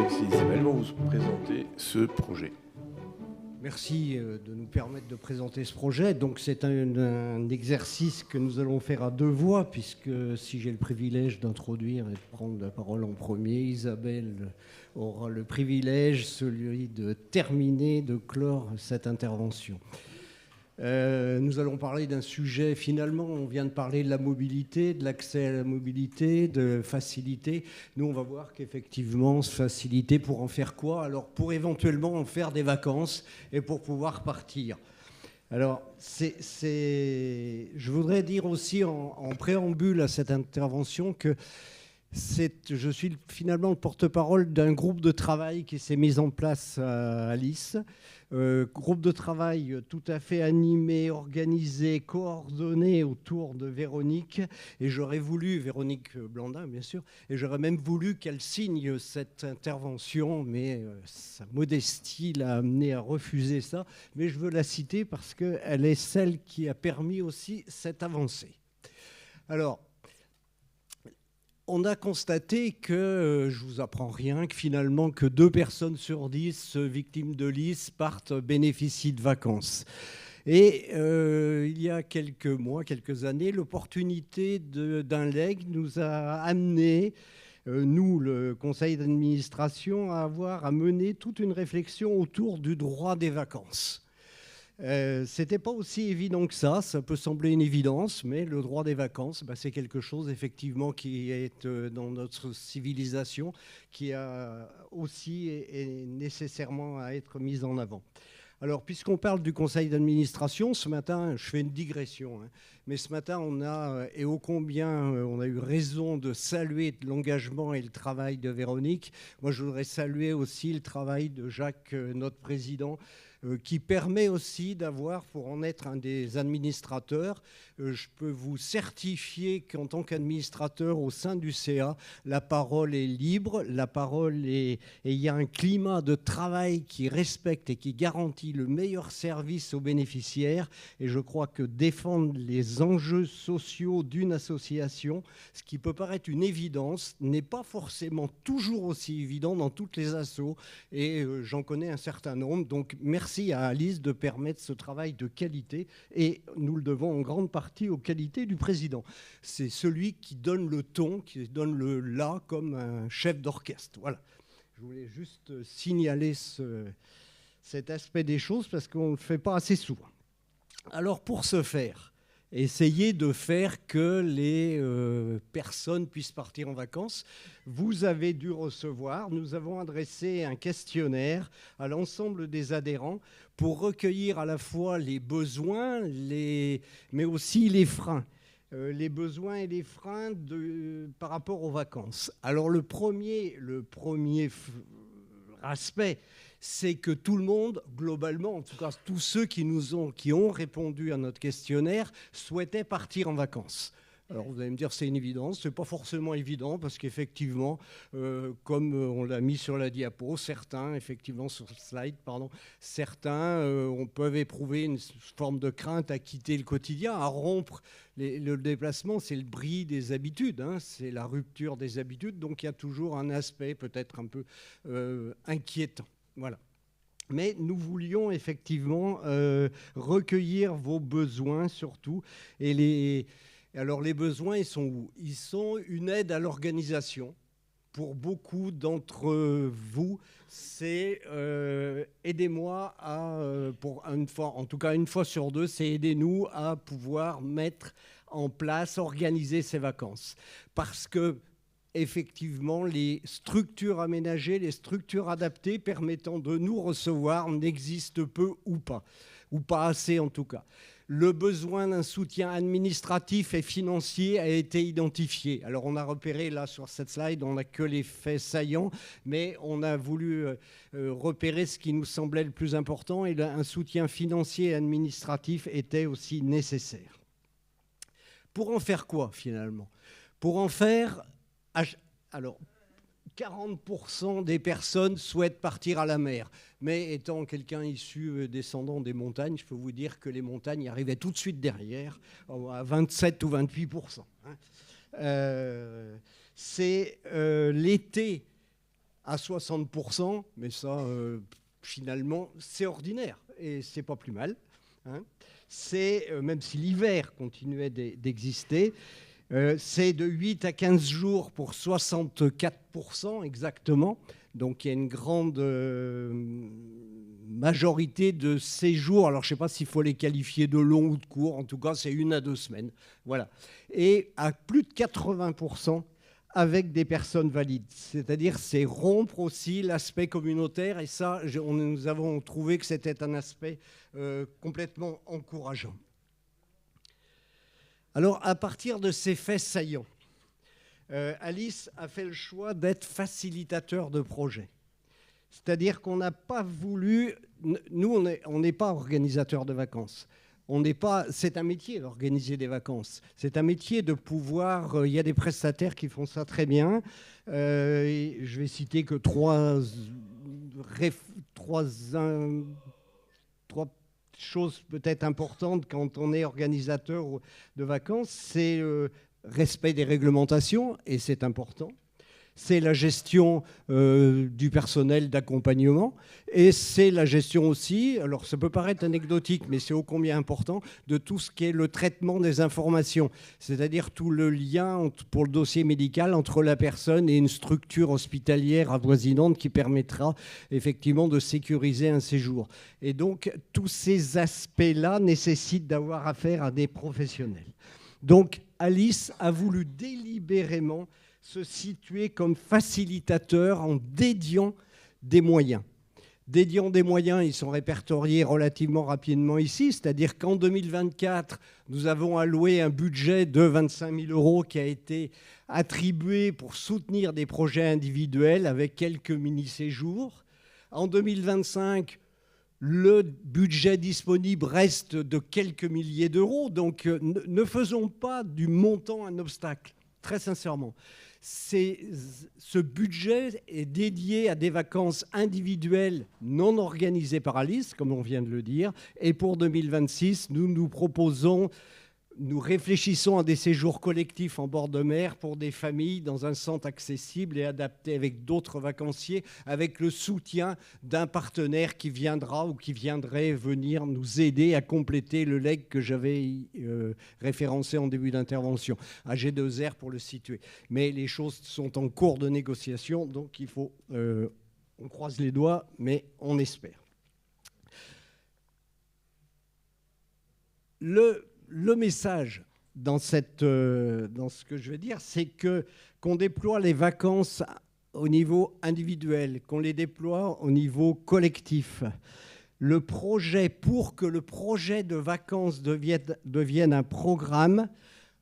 Alexis Isabelle vont vous présenter ce projet. Merci de nous permettre de présenter ce projet. Donc c'est un exercice que nous allons faire à deux voix, puisque si j'ai le privilège d'introduire et de prendre la parole en premier, Isabelle aura le privilège, celui de terminer, de clore cette intervention. Nous allons parler d'un sujet, finalement, on vient de parler de la mobilité, de l'accès à la mobilité, de facilité. Nous, on va voir qu'effectivement, facilité, pour en faire quoi? Alors, pour éventuellement en faire des vacances et pour pouvoir partir. Alors, je voudrais dire aussi en préambule à cette intervention que je suis finalement le porte-parole d'un groupe de travail qui s'est mis en place à Lys. Groupe de travail tout à fait animé, organisé, coordonné autour de Véronique. Et j'aurais voulu, Véronique Blandin bien sûr, et j'aurais même voulu qu'elle signe cette intervention, mais sa modestie l'a amené à refuser ça. Mais je veux la citer parce qu'elle est celle qui a permis aussi cette avancée. Alors, on a constaté que, je ne vous apprends rien, que finalement que 2 personnes sur 10 victimes de Lys bénéficient de vacances. Et il y a quelques mois, quelques années, l'opportunité d'un legs nous a amené, nous, le conseil d'administration, à mener toute une réflexion autour du droit des vacances. C'était pas aussi évident que ça peut sembler une évidence, mais le droit des vacances, c'est quelque chose effectivement qui est dans notre civilisation, qui a aussi et nécessairement à être mis en avant. Alors, puisqu'on parle du conseil d'administration, ce matin, je fais une digression, mais ce matin, on a eu raison de saluer l'engagement et le travail de Véronique. Moi, je voudrais saluer aussi le travail de Jacques, notre président, qui permet aussi d'avoir, pour en être un des administrateurs, je peux vous certifier qu'en tant qu'administrateur au sein du CA, la parole est libre, et il y a un climat de travail qui respecte et qui garantit le meilleur service aux bénéficiaires. Et je crois que défendre les enjeux sociaux d'une association, ce qui peut paraître une évidence, n'est pas forcément toujours aussi évident dans toutes les assos. Et j'en connais un certain nombre. Donc merci à Alice de permettre ce travail de qualité. Et nous le devons en grande partie aux qualités du président. C'est celui qui donne le ton, qui donne le là comme un chef d'orchestre. Voilà. Je voulais juste signaler cet aspect des choses parce qu'on ne le fait pas assez souvent. Alors pour ce faire, essayez de faire que les personnes puissent partir en vacances. Vous avez dû recevoir, nous avons adressé un questionnaire à l'ensemble des adhérents pour recueillir à la fois les besoins, mais aussi les freins. Les besoins et les freins par rapport aux vacances. Alors le premier aspect, c'est que tout le monde, globalement, en tout cas tous ceux qui ont répondu à notre questionnaire, souhaitaient partir en vacances. Alors vous allez me dire c'est une évidence, c'est pas forcément évident parce qu'effectivement, comme on l'a mis sur la diapo, certains peuvent éprouver une forme de crainte à quitter le quotidien, à rompre le déplacement, c'est le bris des habitudes, c'est la rupture des habitudes, donc il y a toujours un aspect peut-être un peu inquiétant. Voilà. Mais nous voulions effectivement recueillir vos besoins surtout. Alors les besoins, ils sont où? Ils sont une aide à l'organisation. Pour beaucoup d'entre vous, c'est aidez-moi en tout cas une fois sur 2, c'est aidez-nous à pouvoir mettre en place, organiser ces vacances. Parce que effectivement, les structures aménagées, les structures adaptées permettant de nous recevoir n'existent peu ou pas assez en tout cas. Le besoin d'un soutien administratif et financier a été identifié. Alors on a repéré là sur cette slide, on n'a que les faits saillants, mais on a voulu repérer ce qui nous semblait le plus important et un soutien financier et administratif était aussi nécessaire. Pour en faire quoi finalement? Pour en faire... Alors, 40% des personnes souhaitent partir à la mer. Mais étant quelqu'un issu, descendant des montagnes, je peux vous dire que les montagnes y arrivaient tout de suite derrière, à 27 ou 28%. C'est l'été à 60%, mais ça, finalement, c'est ordinaire et c'est pas plus mal. Hein. C'est, même si l'hiver continuait d'exister, c'est de 8 à 15 jours pour 64% exactement. Donc il y a une grande majorité de séjours. Alors je ne sais pas s'il faut les qualifier de longs ou de courts. En tout cas, c'est 1 à 2 semaines. Voilà. Et à plus de 80% avec des personnes valides. C'est-à-dire c'est rompre aussi l'aspect communautaire. Et ça, nous avons trouvé que c'était un aspect complètement encourageant. Alors, à partir de ces faits saillants, Alice a fait le choix d'être facilitateur de projet. C'est-à-dire qu'on n'a pas voulu... Nous, on n'est pas organisateur de vacances. C'est un métier d'organiser des vacances. C'est un métier de pouvoir... Il y a des prestataires qui font ça très bien. Je vais citer que trois choses peut-être importantes quand on est organisateur de vacances. C'est le respect des réglementations, et c'est important. C'est la gestion du personnel d'accompagnement, et c'est la gestion aussi, alors ça peut paraître anecdotique, mais c'est ô combien important, de tout ce qui est le traitement des informations, c'est-à-dire tout le lien pour le dossier médical entre la personne et une structure hospitalière avoisinante qui permettra effectivement de sécuriser un séjour. Et donc tous ces aspects-là nécessitent d'avoir affaire à des professionnels. Donc Alice a voulu délibérément se situer comme facilitateur en dédiant des moyens. Dédiant des moyens, ils sont répertoriés relativement rapidement ici, c'est-à-dire qu'en 2024, nous avons alloué un budget de 25 000 € qui a été attribué pour soutenir des projets individuels avec quelques mini-séjours. En 2025, le budget disponible reste de quelques milliers d'euros, donc ne faisons pas du montant un obstacle, très sincèrement. Ce budget est dédié à des vacances individuelles non organisées par Alice, comme on vient de le dire. Et pour 2026, nous réfléchissons à des séjours collectifs en bord de mer pour des familles dans un centre accessible et adapté avec d'autres vacanciers, avec le soutien d'un partenaire qui viendra ou qui viendrait venir nous aider à compléter le legs que j'avais référencé en début d'intervention, à G2R pour le situer. Mais les choses sont en cours de négociation, donc il faut, on croise les doigts, mais on espère. Le message dans ce que je veux dire, c'est qu'on déploie les vacances au niveau individuel, qu'on les déploie au niveau collectif. Pour que le projet de vacances devienne un programme,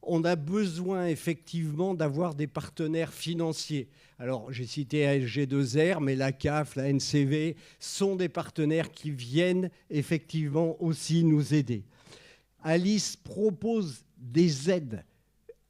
on a besoin effectivement d'avoir des partenaires financiers. Alors, j'ai cité ASG2R, mais la CAF, la NCV sont des partenaires qui viennent effectivement aussi nous aider. Alice propose des aides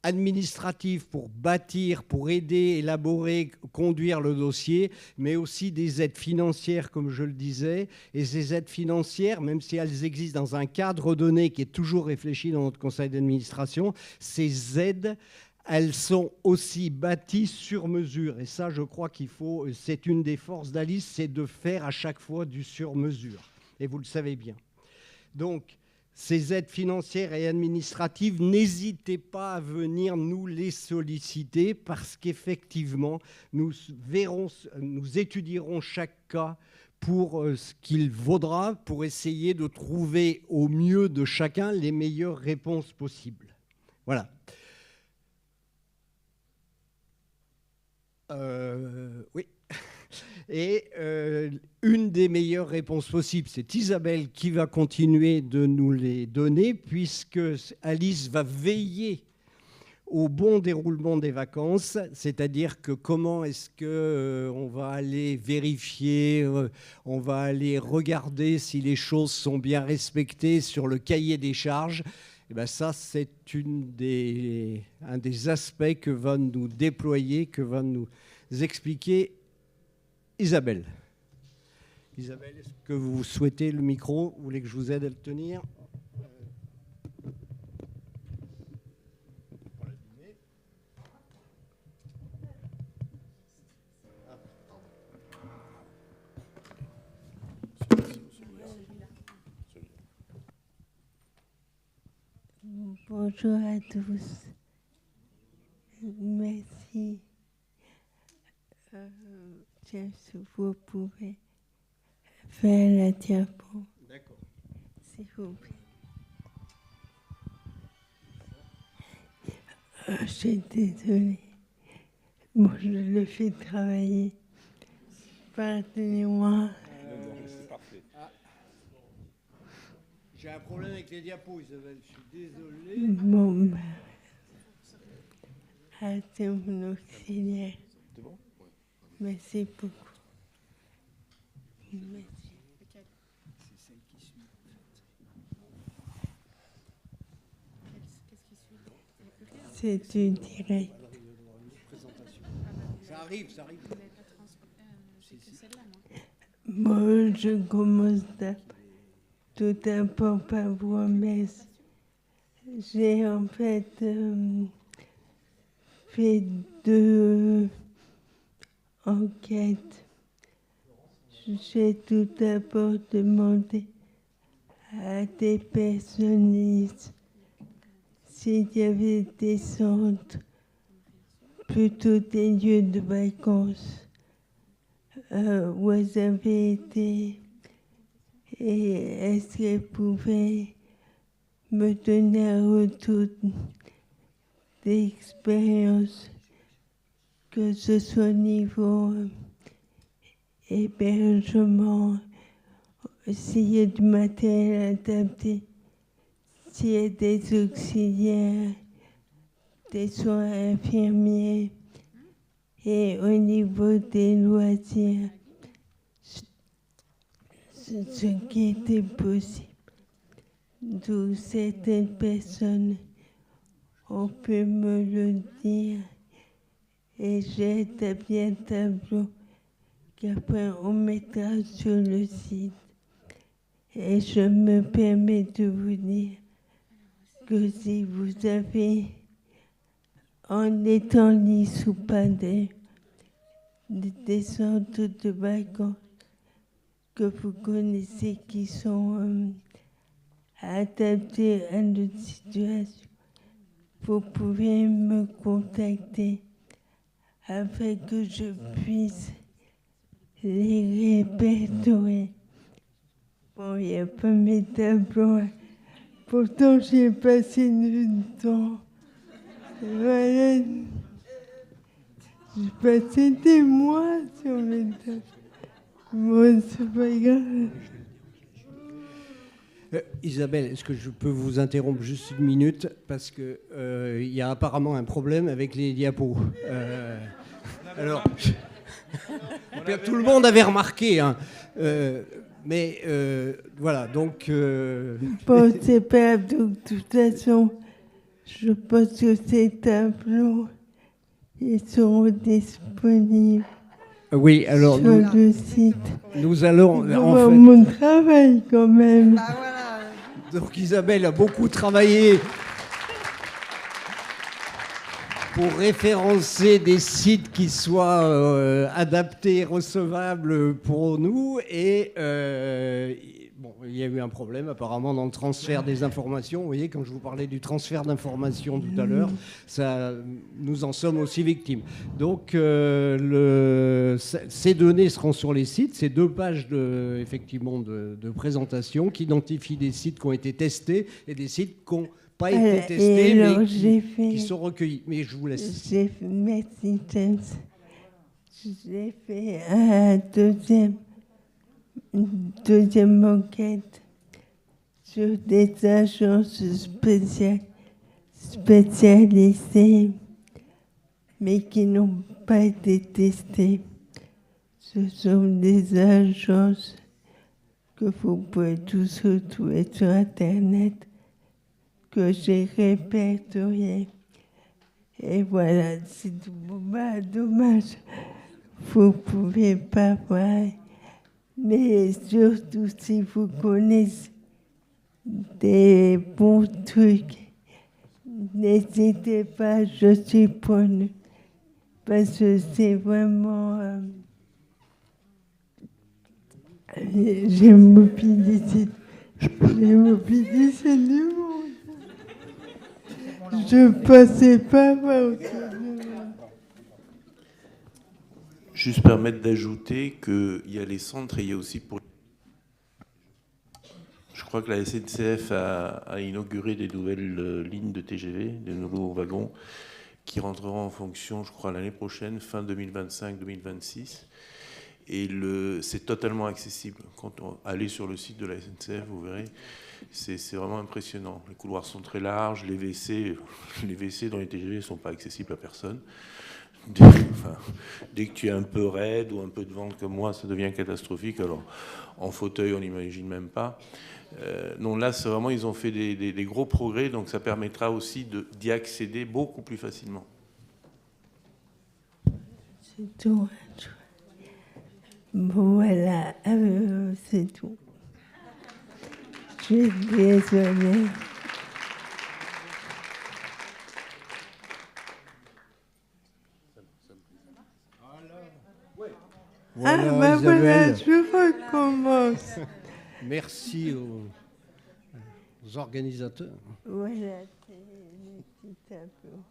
administratives pour bâtir, pour aider, élaborer, conduire le dossier, mais aussi des aides financières, comme je le disais. Et ces aides financières, même si elles existent dans un cadre donné qui est toujours réfléchi dans notre conseil d'administration, ces aides, elles sont aussi bâties sur mesure. Et ça, je crois c'est une des forces d'Alice, c'est de faire à chaque fois du sur mesure. Et vous le savez bien. Donc, ces aides financières et administratives, n'hésitez pas à venir nous les solliciter parce qu'effectivement, nous étudierons chaque cas pour ce qu'il vaudra, pour essayer de trouver au mieux de chacun les meilleures réponses possibles. Voilà. Oui. Et une des meilleures réponses possibles, c'est Isabelle qui va continuer de nous les donner, puisque Alice va veiller au bon déroulement des vacances, c'est-à-dire que comment est-ce qu'on va aller vérifier, on va aller regarder si les choses sont bien respectées sur le cahier des charges. Et bien ça, c'est un des aspects que va nous déployer, que va nous expliquer Isabelle. Isabelle, est-ce que vous souhaitez le micro? Vous voulez que je vous aide à le tenir? Bonjour à tous. Merci. James, vous pouvez faire la diapo. D'accord. S'il vous plaît. Je suis désolée. Bon, je le fais travailler. Pardonnez-moi. C'est parfait. J'ai un problème avec les diapos, Isabelle. Je suis désolé. Bon, c'est mon auxiliaire. C'est bon? Merci beaucoup. Merci. C'est celle qui suit. C'est du direct. Ça arrive. Bon, je commence tout d'abord par vous remercier. J'ai en fait fait 2 enquêtes. J'ai tout d'abord demandé à des personnes s'il y avait des centres, plutôt des lieux de vacances, où elles avaient été, et est-ce qu'elles pouvaient me donner un retour d'expérience, que ce soit au niveau hébergement, s'il y a du matériel adapté, s'il y a des auxiliaires, des soins infirmiers, et au niveau des loisirs, ce qui était possible. D'où certaines personnes ont pu me le dire, et j'ai établi un tableau qu'après on mettra sur le site. Et je me permets de vous dire que si vous avez, en étant Nice ou pas des centres de vacances que vous connaissez qui sont adaptés à notre situation, vous pouvez me contacter afin que je puisse les répertorier. Bon, il n'y a pas mes tableaux. Pourtant, j'ai passé du temps. Voilà. J'ai passé des mois sur mes tableaux. Bon, c'est pas grave. Isabelle, est-ce que je peux vous interrompre juste une minute? Parce qu'il y a apparemment un problème avec les diapos. Alors, tout le monde avait remarqué, hein. Mais voilà, donc... Bon, c'est pas grave. De toute façon, je pense que ces tableaux, ils seront disponibles. Oui, alors sur le site. Nous allons... En fait, mon travail quand même. Ah, voilà. Donc Isabelle a beaucoup travaillé pour référencer des sites qui soient adaptés, recevables pour nous. Et bon, il y a eu un problème apparemment dans le transfert des informations. Vous voyez, quand je vous parlais du transfert d'informations tout à l'heure, nous en sommes aussi victimes. Donc ces données seront sur les sites. Ces 2 pages effectivement de présentation qui identifient des sites qui ont été testés et des sites qui n'ont pas été testés, mais qui sont recueillis. Mais je vous laisse. Merci, James. J'ai fait un deuxième enquête sur des agences spécialisées, mais qui n'ont pas été testées. Ce sont des agences que vous pouvez tous retrouver sur Internet, que j'ai répertorié. Et voilà, c'est dommage, vous ne pouvez pas voir. Mais surtout, si vous connaissez des bons trucs, n'hésitez pas, je suis preneuse. Parce que c'est vraiment... j'ai mobilisé du monde. Je pensais pas voir ça. Juste permettre d'ajouter qu'il y a les centres et il y a aussi pour... Je crois que la SNCF a inauguré des nouvelles lignes de TGV, des nouveaux wagons, qui rentreront en fonction, je crois, l'année prochaine, fin 2025-2026. Et c'est totalement accessible. Quand on allez sur le site de la SNCF, vous verrez, c'est vraiment impressionnant. Les couloirs sont très larges, les WC dans les TGV ne sont pas accessibles à personne. Dès que tu es un peu raide ou un peu de ventre comme moi, ça devient catastrophique. Alors, en fauteuil, on n'imagine même pas. Non, là, c'est vraiment, ils ont fait des gros progrès, donc ça permettra aussi d'y accéder beaucoup plus facilement. C'est tout. Voilà, c'est tout. Je suis désolée. Voilà, voilà, Isabelle. je recommence. Merci aux organisateurs. Voilà, c'est le petit tableau.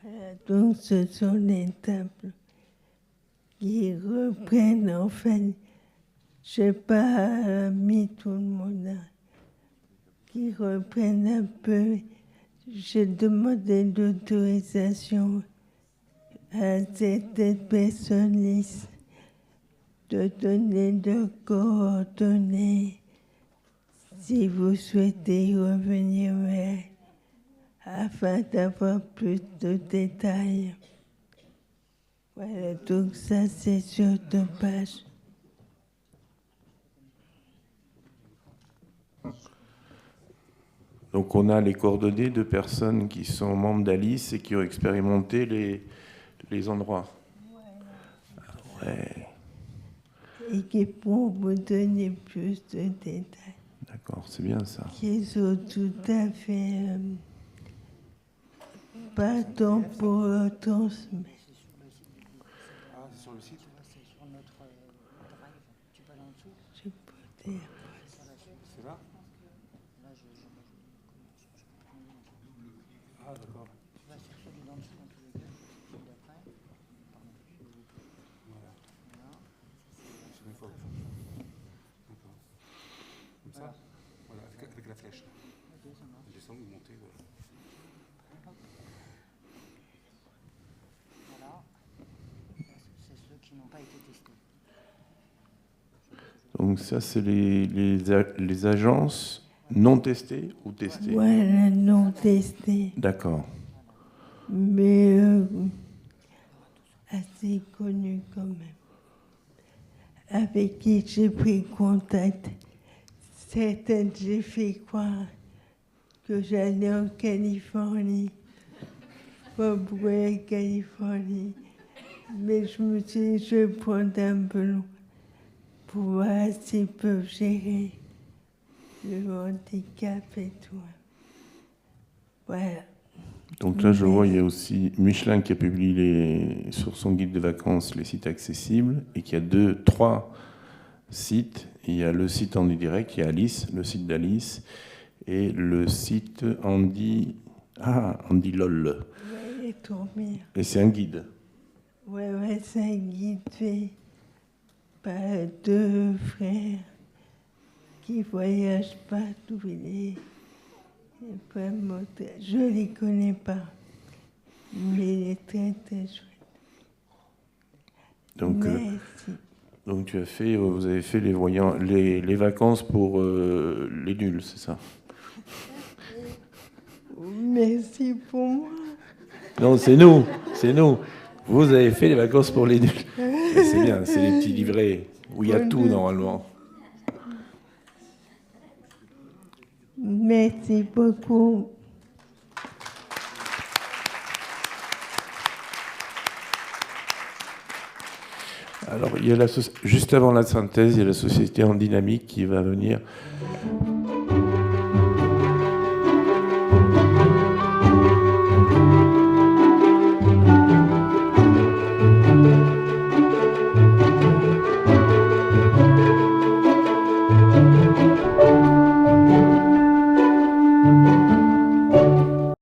Voilà, donc ce sont les tableaux qui reprennent, en fait, je n'ai pas mis tout le monde là, qui reprennent un peu. J'ai demandé l'autorisation à certaines personnes lisses de donner leurs coordonnées si vous souhaitez revenir vers, afin d'avoir plus de détails. Voilà, donc ça c'est sur 2 pages. Donc on a les coordonnées de personnes qui sont membres d'Alice et qui ont expérimenté les endroits. Ouais. Et qui pourront vous donner plus de détails. D'accord, c'est bien ça. Qui sont tout à fait pardon pour transmettre. Sur le site, c'est sur notre drive. Tu peux aller en dessous. Je peux dire. C'est là. Là, Ah, d'accord. Tu vas sur celui d'en dessous, dans tous les cas. Celui d'après. Pardon. Voilà. C'est une fois. D'accord. Comme ça. Voilà, avec la flèche. Ok, ça marche. Descendre ou monter, voilà. Voilà. C'est ceux qui n'ont pas été testés. Donc ça, c'est les agences non testées ou testées? Voilà, non testé. D'accord. Mais assez connu quand même. Avec qui j'ai pris contact. Certaines, j'ai fait croire que j'allais en Californie. Pas pour la Californie. Mais je me suis dit, je vais prendre un peu long pour voir s'ils peuvent gérer le handicap et tout. Voilà. Donc là, je vois, il y a aussi Michelin qui a publié sur son guide de vacances les sites accessibles et qui a 3 sites. Il y a le site Andy Direct, il y a Alice, le site d'Alice, et le site Andy LOL. Ouais, trop bien. Et c'est un guide. Ouais, c'est un guide fait par 2 frères qui voyagent partout. Vraiment, je ne les connais pas, mais il est très, très chouette. Donc, merci. donc vous avez fait les vacances pour les nuls, c'est ça? Merci pour moi. Non, c'est nous. Vous avez fait les vacances pour les nuls. Et c'est bien, c'est les petits livrets où il y a tout normalement. Merci beaucoup. Alors, il y a juste avant la synthèse, il y a la société En Dynamique qui va venir